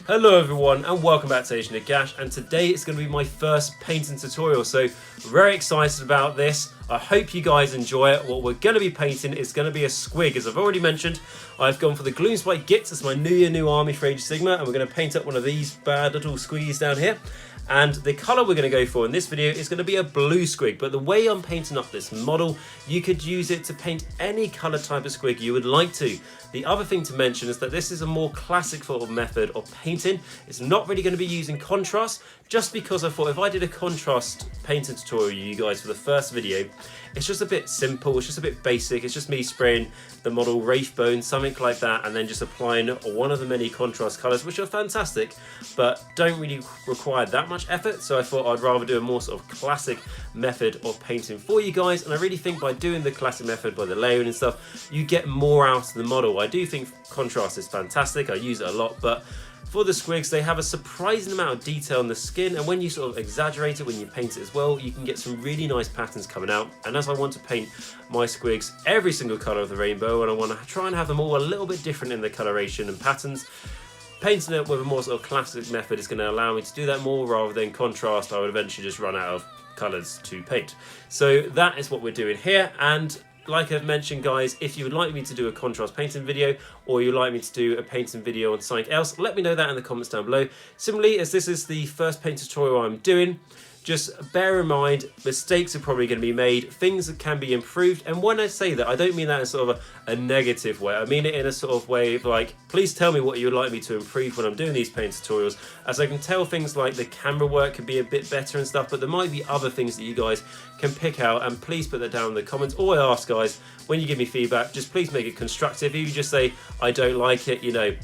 Hello everyone and welcome back to Nagash, and today it's going to be my first painting tutorial, so very excited about this. I hope you guys enjoy it. What we're going to be painting is going to be a squig. As I've already mentioned, I've gone for the Gloomspite Gitz as my new army for Age of Sigmar, and we're going to paint up one of these bad little squiggies down here. And the colour we're going to go for in this video is going to be a blue squig, but the way I'm painting up this model, you could use it to paint any colour type of squig you would like to. The other thing to mention is that this is a more classic sort of method of painting. It's not really going to be using contrast, just because I thought if I did a contrast painting tutorial you guys for the first video, it's just a bit simple, it's just a bit basic, it's just me spraying the model Wraithbone, something like that, and then just applying one of the many contrast colours, which are fantastic, but don't really require that much effort, so I thought I'd rather do a more sort of classic method of painting for you guys, and I really think by doing the classic method, by the layering and stuff, you get more out of the model. I do think contrast is fantastic, I use it a lot, but for the squigs, they have a surprising amount of detail in the skin, and when you sort of exaggerate it, when you paint it as well, you can get some really nice patterns coming out. And as I want to paint my squigs every single colour of the rainbow, and I want to try and have them all a little bit different in the coloration and patterns, painting it with a more sort of classic method is going to allow me to do that more, rather than contrast. I would eventually just run out of colours to paint. So that is what we're doing here, and like I've mentioned, guys, if you would like me to do a contrast painting video, or you'd like me to do a painting video on something else, let me know that in the comments down below. Similarly, as this is the first paint tutorial I'm doing, just bear in mind, mistakes are probably going to be made, things that can be improved, and when I say that, I don't mean that in sort of a negative way. I mean it in a sort of way of like, please tell me what you would like me to improve when I'm doing these paint tutorials, as I can tell things like the camera work could be a bit better and stuff, but there might be other things that you guys can pick out, and please put that down in the comments. All I ask, guys, when you give me feedback, just please make it constructive. If you just say, I don't like it, you know,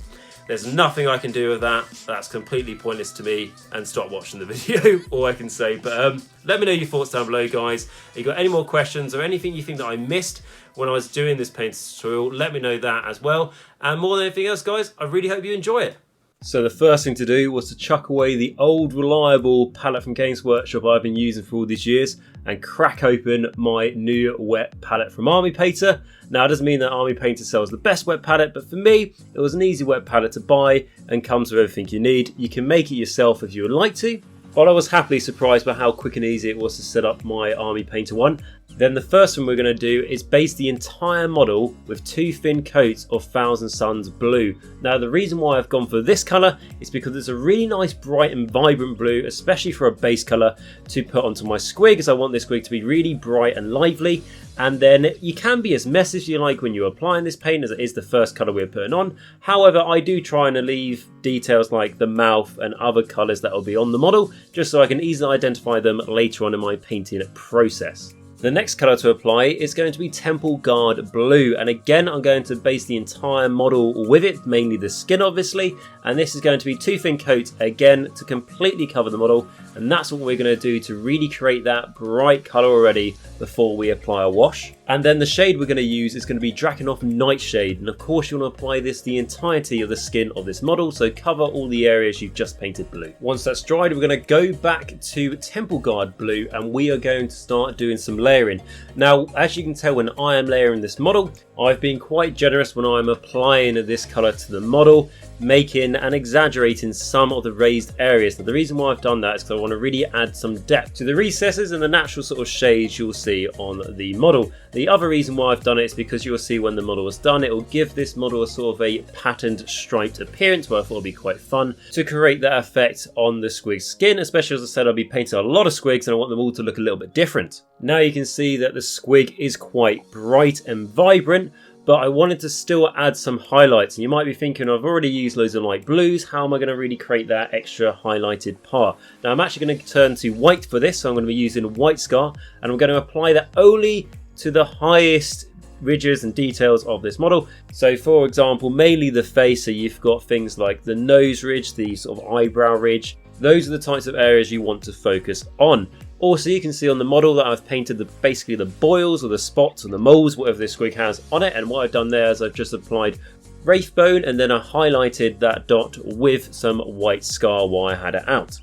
there's nothing I can do with that. That's completely pointless to me, and stop watching the video, all I can say. But let me know your thoughts down below, guys. If you got any more questions or anything you think that I missed when I was doing this paint tutorial, let me know that as well. And more than anything else, guys, I really hope you enjoy it. So the first thing to do was to chuck away the old reliable palette from Games Workshop I've been using for all these years and crack open my new wet palette from Army Painter. Now, it doesn't mean that Army Painter sells the best wet palette, but for me, it was an easy wet palette to buy and comes with everything you need. You can make it yourself if you would like to. But I was happily surprised by how quick and easy it was to set up my Army Painter one. Then the first thing we're going to do is base the entire model with two thin coats of Thousand Suns blue. Now, the reason why I've gone for this colour is because it's a really nice bright and vibrant blue, especially for a base colour to put onto my squig, as I want this squig to be really bright and lively. And then you can be as messy as you like when you're applying this paint, as it is the first colour we're putting on. However, I do try and leave details like the mouth and other colours that will be on the model, just so I can easily identify them later on in my painting process. The next colour to apply is going to be Temple Guard Blue, and again I'm going to base the entire model with it, mainly the skin obviously, and this is going to be two thin coats again to completely cover the model, and that's what we're going to do to really create that bright colour already before we apply a wash. And then the shade we're going to use is going to be Dragoonity Nightshade, and of course you want to apply this the entirety of the skin of this model, so cover all the areas you've just painted blue. Once that's dried, we're going to go back to Temple Guard Blue, and we are going to start doing some layering. Now, as you can tell, when I am layering this model, I've been quite generous when I'm applying this colour to the model, making and exaggerating some of the raised areas. Now, the reason why I've done that is because I want to really add some depth to the recesses and the natural sort of shades you'll see on the model. The other reason why I've done it is because you'll see when the model is done, it will give this model a sort of a patterned striped appearance, where I thought it would be quite fun to create that effect on the squig's skin, especially as I said, I'll be painting a lot of squigs and I want them all to look a little bit different. Now you can see that the squig is quite bright and vibrant, but I wanted to still add some highlights. And you might be thinking, I've already used loads of light blues, how am I going to really create that extra highlighted part? Now I'm actually going to turn to white for this, so I'm going to be using White Scar, and I'm going to apply that only to the highest ridges and details of this model. So for example, mainly the face, so you've got things like the nose ridge, the sort of eyebrow ridge. Those are the types of areas you want to focus on. Also, you can see on the model that I've painted basically the boils or the spots or the moles, whatever this squig has on it, and what I've done there is I've just applied Wraithbone, and then I highlighted that dot with some White Scar while I had it out.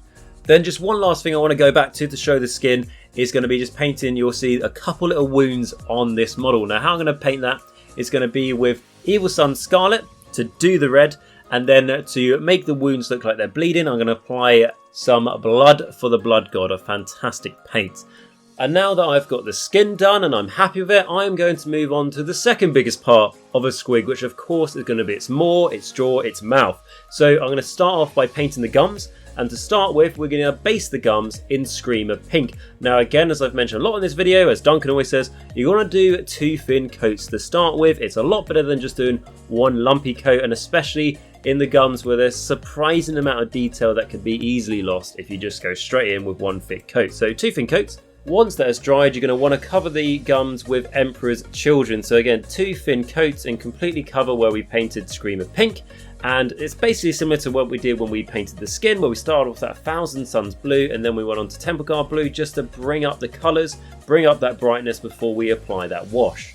Then just one last thing I want to go back to show the skin is going to be just painting, you'll see a couple little wounds on this model. Now how I'm going to paint that is going to be with Evil Sun Scarlet to do the red, And then to make the wounds look like they're bleeding, I'm going to apply some blood for the blood god, a fantastic paint. And now that I've got the skin done and I'm happy with it, I'm going to move on to the second biggest part of a squig, which of course is going to be its maw, its jaw, its mouth. So I'm going to start off by painting the gums. And to start with, we're going to base the gums in Screamer Pink. Now again, as I've mentioned a lot in this video, as Duncan always says, you want to do 2 thin coats to start with. It's a lot better than just doing one lumpy coat, and especially in the gums where there's a surprising amount of detail that can be easily lost if you just go straight in with one thick coat. So 2 thin coats. Once that has dried, you're going to want to cover the gums with Emperor's Children. So again, 2 thin coats and completely cover where we painted Screamer Pink. And it's basically similar to what we did when we painted the skin, where we started off that Thousand Suns blue and then we went on to Temple Guard blue just to bring up the colours, bring up that brightness before we apply that wash.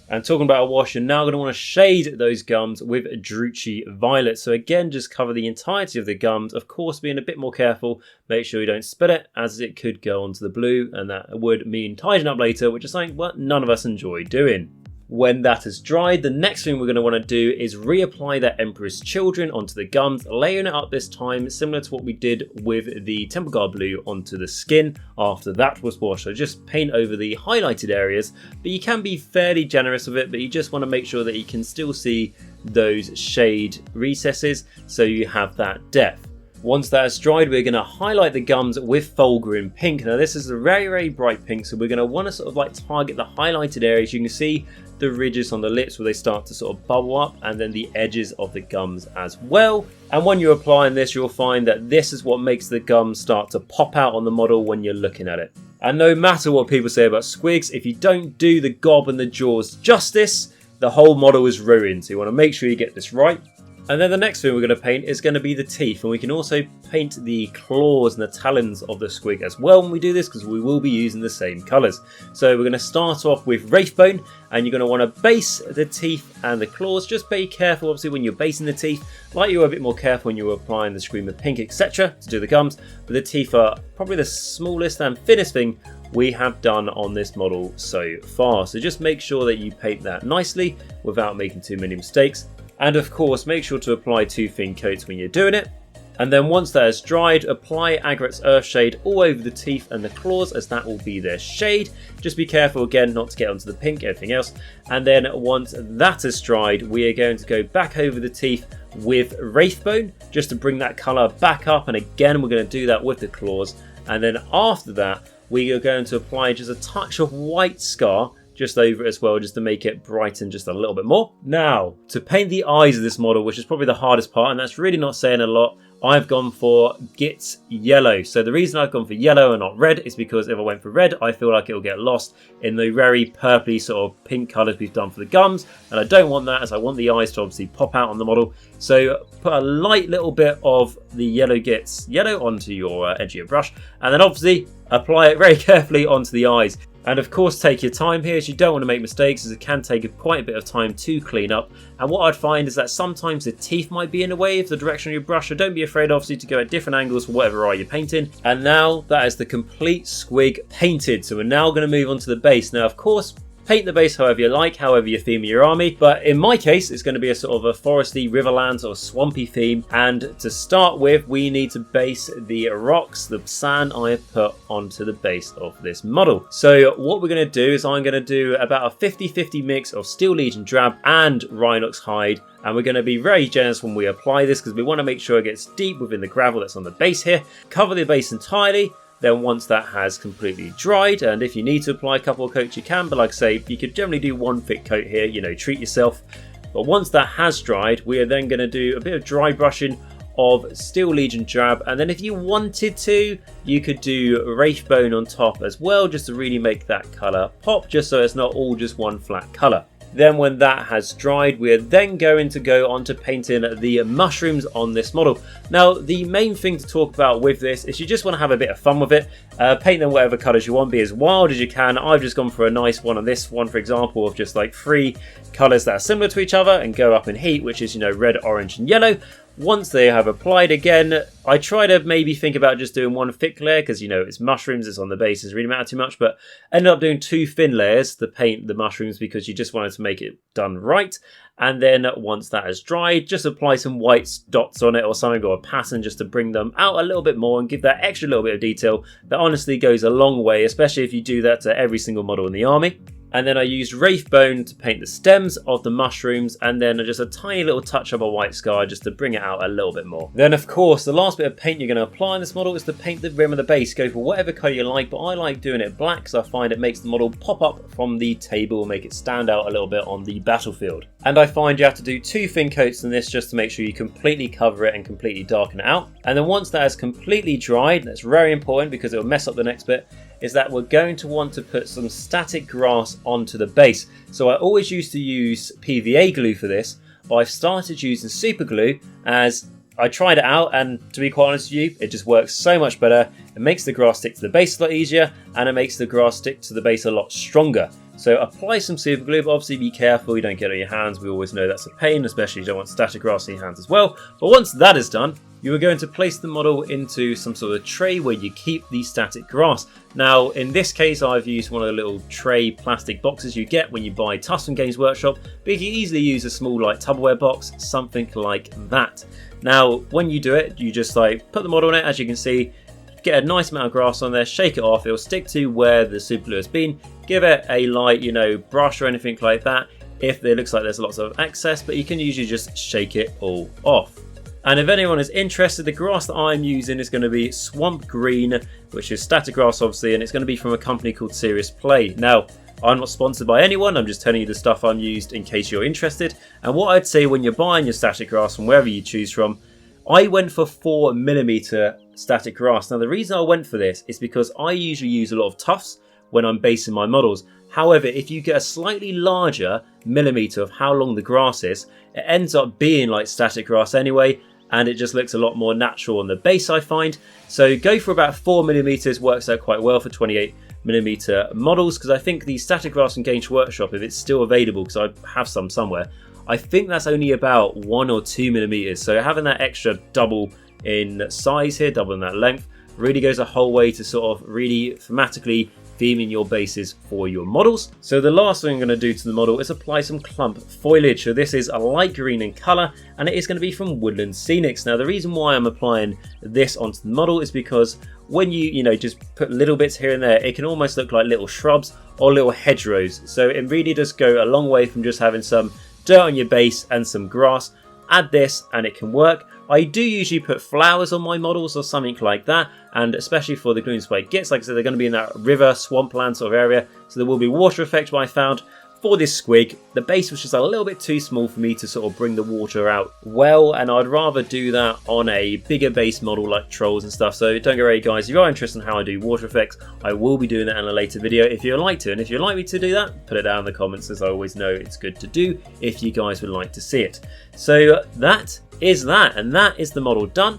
And talking about a wash, you're now going to want to shade those gums with Druchii Violet. So again, just cover the entirety of the gums. Of course, being a bit more careful, make sure you don't spill it, as it could go onto the blue, and that would mean tidying up later, which is something well, none of us enjoy doing. When that has dried, the next thing we're going to want to do is reapply that Emperor's Children onto the gums, layering it up this time similar to what we did with the Temple Guard blue onto the skin after that was washed. So just paint over the highlighted areas, but you can be fairly generous with it, but you just want to make sure that you can still see those shade recesses so you have that depth. Once that has dried, we're going to highlight the gums with Fulgrim Pink. Now this is a very, very bright pink, so we're going to want to sort of like target the highlighted areas. You can see the ridges on the lips where they start to sort of bubble up, and then the edges of the gums as well. And when you're applying this, you'll find that this is what makes the gums start to pop out on the model when you're looking at it. And no matter what people say about squigs, if you don't do the gob and the jaws justice, the whole model is ruined. So you want to make sure you get this right. And then the next thing we're going to paint is going to be the teeth, and we can also paint the claws and the talons of the squig as well when we do this, because we will be using the same colours. So we're going to start off with Wraithbone, and you're going to want to base the teeth and the claws. Just be careful obviously when you're basing the teeth, like you were a bit more careful when you were applying the Screamer Pink etc. to do the gums, but the teeth are probably the smallest and thinnest thing we have done on this model so far. So just make sure that you paint that nicely without making too many mistakes. And of course, make sure to apply 2 thin coats when you're doing it. And then once that has dried, apply Agrat's Earthshade all over the teeth and the claws, as that will be their shade. Just be careful again not to get onto the pink, everything else. And then once that has dried, we are going to go back over the teeth with Wraithbone, just to bring that colour back up. And again, we're going to do that with the claws. And then after that, we are going to apply just a touch of White Scar just over it as well, just to make it brighten just a little bit more. Now, to paint the eyes of this model, which is probably the hardest part, and that's really not saying a lot, I've gone for Gitz yellow. So the reason I've gone for yellow and not red is because if I went for red, I feel like it'll get lost in the very purpley sort of pink colours we've done for the gums, and I don't want that, as I want the eyes to obviously pop out on the model. So put a light little bit of the yellow Gitz yellow onto your edge of your brush, and then obviously apply it very carefully onto the eyes. And of course, take your time here, as you don't want to make mistakes, as it can take quite a bit of time to clean up. And what I'd find is that sometimes the teeth might be in the way of the direction of your brush, so don't be afraid obviously to go at different angles for whatever eye you're painting. And now that is the complete squig painted. So we're now going to move on to the base. Now of course, paint the base however you like, however you theme your army, but in my case it's going to be a sort of a foresty, riverlands or swampy theme. And to start with, we need to base the rocks, the sand I have put onto the base of this model. So what we're going to do is I'm going to do about a 50-50 mix of Steel Legion Drab and Rhinox Hide, and we're going to be very generous when we apply this because we want to make sure it gets deep within the gravel that's on the base here. Cover the base entirely. Then once that has completely dried, and if you need to apply a couple of coats you can, but like I say, you could generally do 1 thick coat here, you know, treat yourself. But once that has dried, we are then going to do a bit of dry brushing of Steel Legion Drab, and then if you wanted to, you could do Wraithbone on top as well, just to really make that colour pop, just so it's not all just one flat colour. Then when that has dried, we're then going to go on to painting the mushrooms on this model. Now, the main thing to talk about with this is you just want to have a bit of fun with it. Paint them whatever colours you want, be as wild as you can. I've just gone for a nice one on this one, for example, of just like 3 colours that are similar to each other and go up in heat, which is, you know, red, orange and yellow. Once they have applied again, I try to maybe think about just doing one thick layer because, you know, it's mushrooms, it's on the base, doesn't really matter too much, but ended up doing 2 thin layers to paint the mushrooms because you just wanted to make it done right. And then once that has dried, just apply some white dots on it or something, or a pattern just to bring them out a little bit more and give that extra little bit of detail that honestly goes a long way, especially if you do that to every single model in the army. And then I used Wraithbone to paint the stems of the mushrooms, and then just a tiny little touch of a white scar just to bring it out a little bit more. Then of course, the last bit of paint you're going to apply on this model is to paint the rim of the base. Go for whatever colour you like, but I like doing it black because I find it makes the model pop up from the table and make it stand out a little bit on the battlefield. And I find you have to do 2 thin coats on this just to make sure you completely cover it and completely darken it out. And then once that is completely dried, that's very important because it will mess up the next bit, is that we're going to want to put some static grass onto the base. So I always used to use PVA glue for this, but I've started using super glue as I tried it out, and to be quite honest with you, it just works so much better. It makes the grass stick to the base a lot easier, and it makes the grass stick to the base a lot stronger. So apply some super glue, but obviously be careful you don't get it on your hands. We always know that's a pain, especially you don't want static grass in your hands as well. But once that is done, you are going to place the model into some sort of tray where you keep the static grass. Now, in this case, I've used one of the little tray plastic boxes you get when you buy Tuscan Games Workshop, but you can easily use a small like Tupperware box, something like that. Now, when you do it, you just like put the model on it, as you can see, get a nice amount of grass on there, shake it off, it'll stick to where the super glue has been, give it a light, you know, brush or anything like that if it looks like there's lots of excess, but you can usually just shake it all off. And if anyone is interested, the grass that I'm using is going to be Swamp Green, which is static grass obviously, and it's going to be from a company called Serious Play. Now, I'm not sponsored by anyone, I'm just telling you the stuff I'm used in case you're interested. And what I'd say when you're buying your static grass from wherever you choose from, I went for 4mm static grass. Now the reason I went for this is because I usually use a lot of tufts when I'm basing my models. However, if you get a slightly larger millimeter of how long the grass is, it ends up being like static grass anyway, and it just looks a lot more natural on the base, I find. So go for about 4mm, works out quite well for 28mm models, because I think the static grass from Games Workshop, if it's still available, because I have some somewhere, I think that's only about 1 or 2mm. So having that extra double in size here, double in that length, really goes a whole way to sort of really thematically theming your bases for your models. So the last thing I'm going to do to the model is apply some clump foliage. So this is a light green in colour, and it is going to be from Woodland Scenics. Now the reason why I'm applying this onto the model is because when you just put little bits here and there, it can almost look like little shrubs or little hedgerows. So it really does go a long way from just having some dirt on your base and some grass. Add this and it can work. I do usually put flowers on my models or something like that, and especially for the Gloomspite Gitz, like I said, they're going to be in that river, swampland sort of area, so there will be water effect. But I found for this squig, the base was just a little bit too small for me to sort of bring the water out well, and I'd rather do that on a bigger base model like trolls and stuff. So don't get worried guys, if you are interested in how I do water effects, I will be doing that in a later video if you'd like to. And if you'd like me to do that, put it down in the comments, as I always know it's good to do if you guys would like to see it. So that is that, and that is the model done.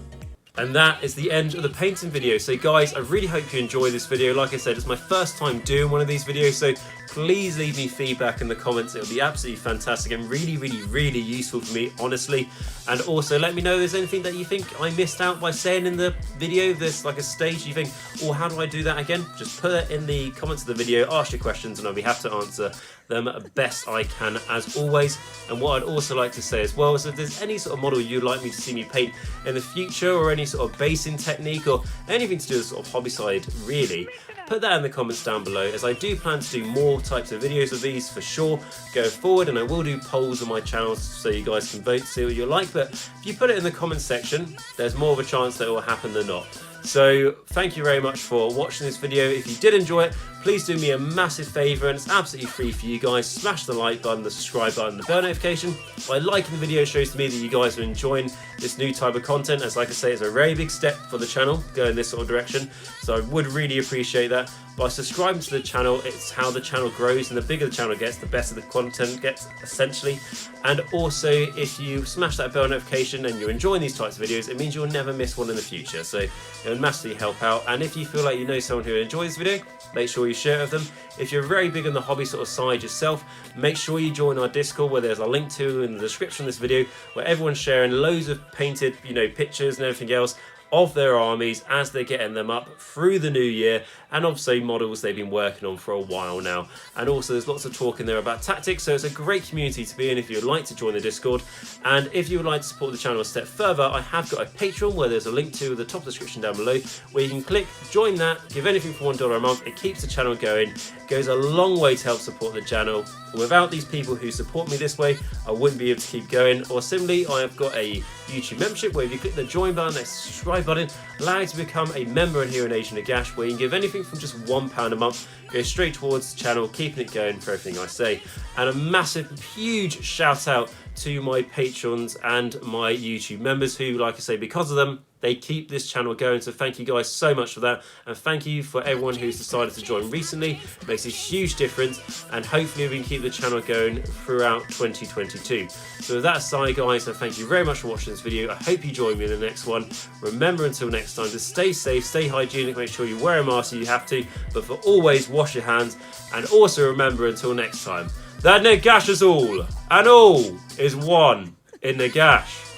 And that is the end of the painting video. So guys, I really hope you enjoy this video. Like I said, it's my first time doing one of these videos, so please leave me feedback in the comments. It'll be absolutely fantastic and really useful for me, honestly. And also let me know if there's anything that you think I missed out by saying in the video. If there's like a stage you think, oh, how do I do that again? Just put it in the comments of the video, ask your questions, and I'll be happy to answer them best I can as always. And what I'd also like to say as well is if there's any sort of model you'd like me to see me paint in the future, or any sort of basing technique, or anything to do with sort of hobby side really, put that in the comments down below, as I do plan to do more types of videos of these for sure going forward, and I will do polls on my channel so you guys can vote, see what you like. But if you put it in the comments section, there's more of a chance that it will happen than not. So thank you very much for watching this video. If you did enjoy it, please do me a massive favour, and it's absolutely free for you guys. Smash the like button, the subscribe button, the bell notification. By liking the video shows to me that you guys are enjoying this new type of content, as like I say, it's a very big step for the channel going this sort of direction, so I would really appreciate that. By subscribing to the channel, it's how the channel grows, and the bigger the channel gets, the better the content gets, essentially. And also, if you smash that bell notification and you're enjoying these types of videos, it means you'll never miss one in the future. So it'll would massively help out. And if you feel like you know someone who enjoys this video, make sure you share it with them. If you're very big on the hobby sort of side yourself, make sure you join our Discord, where there's a link to in the description of this video, where everyone's sharing loads of painted, pictures and everything else of their armies as they're getting them up through the new year, and obviously models they've been working on for a while now. And also there's lots of talk in there about tactics, so it's a great community to be in if you'd like to join the Discord. And if you would like to support the channel a step further, I have got a Patreon, where there's a link to the top of the description down below, where you can click join that, give anything for $1 a month. It keeps the channel going, it goes a long way to help support the channel. Without these people who support me this way, I wouldn't be able to keep going. Or similarly, I have got a YouTube membership, where if you click the join button, that subscribe button, allow you to become a member in here in Nation Nagash, where you can give anything from just £1 a month, go straight towards the channel, keeping it going for everything I say. And a massive, huge shout out to my patrons and my YouTube members, who, like I say, because of them, they keep this channel going. So thank you guys so much for that, and thank you for everyone who's decided to join recently. It makes a huge difference, and hopefully we can keep the channel going throughout 2022. So with that aside, guys, so thank you very much for watching this video. I hope you join me in the next one. Remember, until next time, to stay safe, stay hygienic, make sure you wear a mask if you have to, but for always wash your hands. And also remember, until next time, that Nagash is all, and all is one in Nagash.